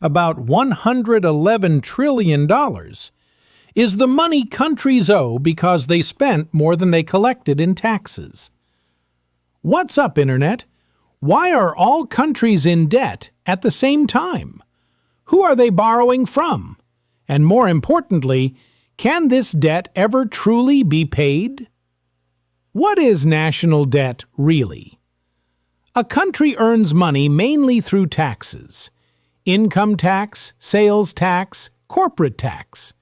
about $111 trillion, is the money countries owe because they spent more than they collected in taxes. What's up, Internet? Why are all countries in debt at the same time? Who are they borrowing from? And more importantly, can this debt ever truly be paid? What is national debt really? A country earns money mainly through taxes: income tax, sales tax, corporate tax.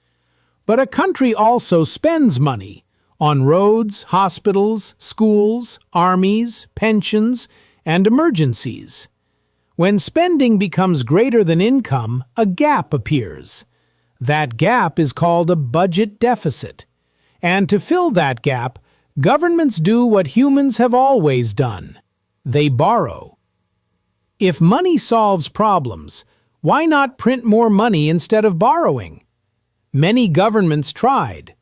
But a country also spends money on roads, hospitals, schools, armies, pensions, and emergencies. When spending becomes greater than income, a gap appears. That gap is called a budget deficit. And to fill that gap, governments do what humans have always done. They borrow. If money solves problems, why not print more money instead of borrowing? Many governments tried.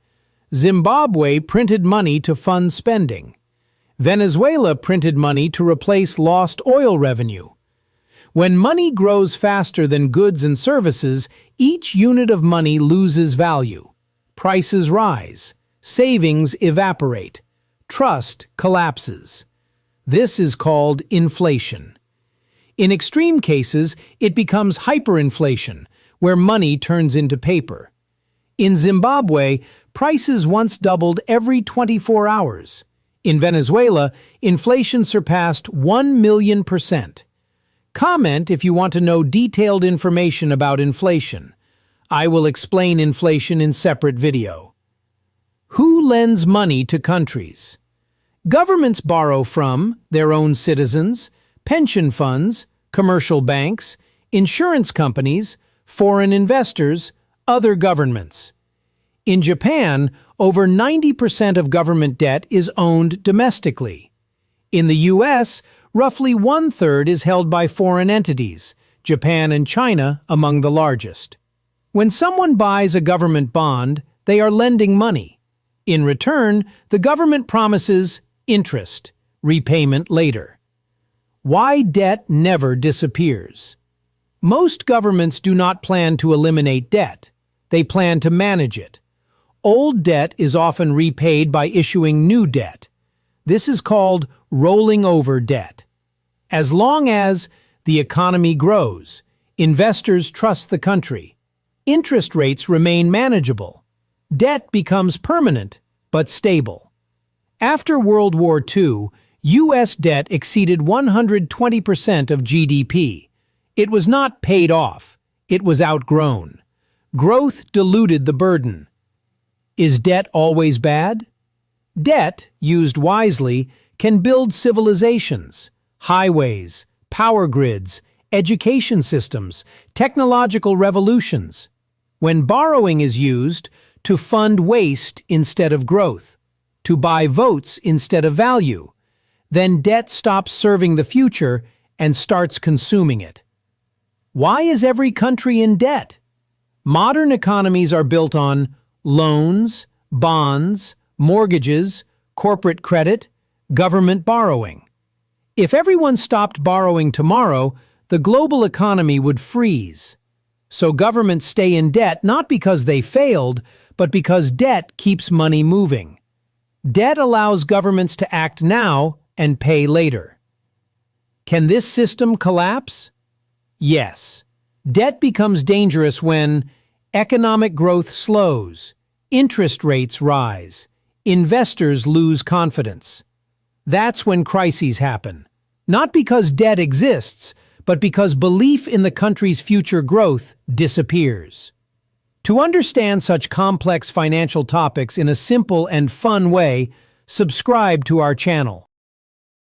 Zimbabwe printed money to fund spending. Venezuela printed money to replace lost oil revenue. When money grows faster than goods and services, each unit of money loses value. Prices rise. Savings evaporate. Trust collapses. This is called inflation. In extreme cases, it becomes hyperinflation, where money turns into paper. In Zimbabwe, prices once doubled every 24 hours. In Venezuela, inflation surpassed 1,000,000%. Comment if you want to know detailed information about inflation. I will explain inflation in separate video. Who lends money to countries? Governments borrow from their own citizens, pension funds, commercial banks, insurance companies, foreign investors, other governments. In Japan, over 90% of government debt is owned domestically. In the U.S., roughly 1/3 is held by foreign entities, Japan and China among the largest. When someone buys a government bond, they are lending money. In return, the government promises interest, repayment later. Why debt never disappears? Most governments do not plan to eliminate debt. They plan to manage it. Old debt is often repaid by issuing new debt. This is called rolling over debt. As long as the economy grows, investors trust the country, interest rates remain manageable, debt becomes permanent but stable. After World War II, U.S. debt exceeded 120% of GDP. It was not paid off, it was outgrown. Growth diluted the burden. Is debt always bad? Debt, used wisely, can build civilizations, highways, power grids, education systems, technological revolutions. When borrowing is used to fund waste instead of growth, to buy votes instead of value, then debt stops serving the future and starts consuming it. Why is every country in debt? Modern economies are built on loans, bonds, mortgages, corporate credit, government borrowing. If everyone stopped borrowing tomorrow, the global economy would freeze. So governments stay in debt not because they failed, but because debt keeps money moving. Debt allows governments to act now and pay later. Can this system collapse? Yes. Debt becomes dangerous when economic growth slows, interest rates rise, investors lose confidence. That's when crises happen. Not because debt exists, but because belief in the country's future growth disappears. To understand such complex financial topics in a simple and fun way, subscribe to our channel.